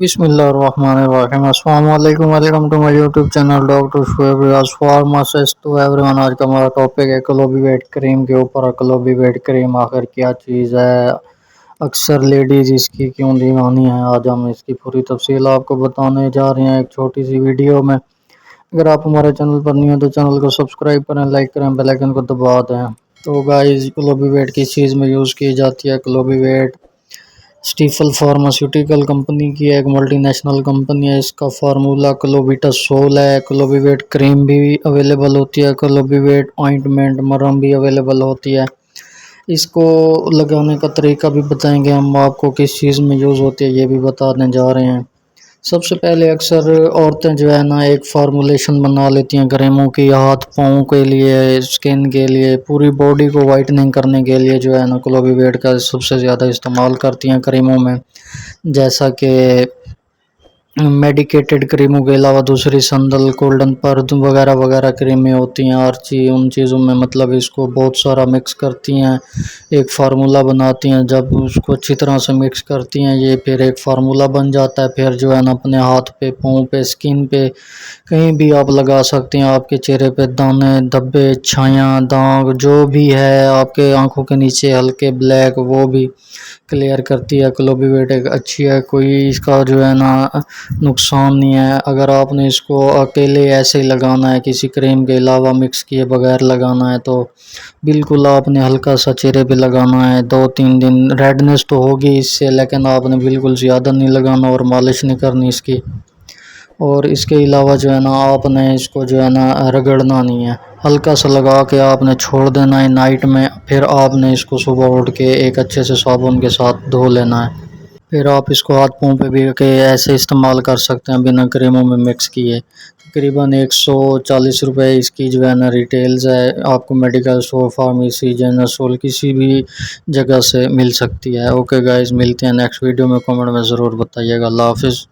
बिस्मिल्लाहिर्रहमानिर्रहीम अस्सलाम वालेकुम welcome to my YouTube channel doctor Shoaib Riaz pharmacist to everyone. आज का हमारा टॉपिक है क्लोबिवेट क्रीम के ऊपर। क्लोबिवेट क्रीम आखिर क्या चीज़ है, अक्सर लेडीज़ इसकी क्यों दीवानी है, आज हम इसकी पूरी तफसील आपको बताने जा रहे हैं एक छोटी सी वीडियो में। अगर आप हमारे चैनल पर नहीं हो तो चैनल को सब्सक्राइब करें, लाइक करें, बेल आइकन को दबा दें। तो गाइस, क्लोबिवेट किस चीज़ में यूज़ की जाती है? क्लोबिवेट स्टीफल फार्मास्यूटिकल कंपनी की एक मल्टीनेशनल कंपनी है। इसका फार्मूला क्लोबिटा सोल है। क्लोबिवेट क्रीम भी अवेलेबल होती है, क्लोबिवेट ऑइंटमेंट मरहम भी अवेलेबल होती है। इसको लगाने का तरीका भी बताएंगे हम आपको, किस चीज़ में यूज़ होती है ये भी बताने जा रहे हैं। सबसे पहले अक्सर औरतें जो है ना एक फार्मूलेशन बना लेती हैं क्रीमों की, हाथ पाँव के लिए, स्किन के लिए, पूरी बॉडी को वाइटनिंग करने के लिए जो है ना क्लोबिवेट का सबसे ज़्यादा इस्तेमाल करती हैं क्रीमों में। जैसा कि मेडिकेटेड क्रीमों के अलावा दूसरी संदल, गोल्डन पर्द वगैरह वगैरह क्रीमें होती हैं। हर चीज़ उन चीज़ों में मतलब इसको बहुत सारा मिक्स करती हैं, एक फार्मूला बनाती हैं। जब उसको अच्छी तरह से मिक्स करती हैं ये फिर एक फार्मूला बन जाता है। फिर जो है ना अपने हाथ पे, पाँव पे, स्किन पे कहीं भी आप लगा सकते हैं। आपके चेहरे पे दाने, धब्बे, छाया, दाग जो भी है, आपके आंखों के नीचे हल्के ब्लैक, वो भी क्लियर करती है। क्लोबिवेट एक अच्छी है, कोई इसका जो है ना नुकसान नहीं है। अगर आपने इसको अकेले ऐसे ही लगाना है, किसी क्रीम के अलावा मिक्स किए बगैर लगाना है, तो बिल्कुल आपने हल्का सा चेहरे पे लगाना है। 2-3 दिन रेडनेस तो होगी इससे, लेकिन आपने बिल्कुल ज़्यादा नहीं लगाना और मालिश नहीं करनी इसकी। और इसके अलावा जो है ना आपने इसको जो है ना रगड़ना नहीं है, हल्का सा लगा के आपने छोड़ देना है नाइट में। फिर आपने इसको सुबह उठ के एक अच्छे से साबुन के साथ धो लेना है। फिर आप इसको हाथ पाँव पे भी के ऐसे इस्तेमाल कर सकते हैं बिना क्रीमों में मिक्स किए। तकरीबन 140 रुपये इसकी जो है ना रिटेल्स है। आपको medical store, pharmacy, general store किसी भी जगह से मिल सकती है। ओके गाइस, मिलते हैं नेक्स्ट वीडियो में। कमेंट में ज़रूर बताइएगा। अल्लाह हाफिज़।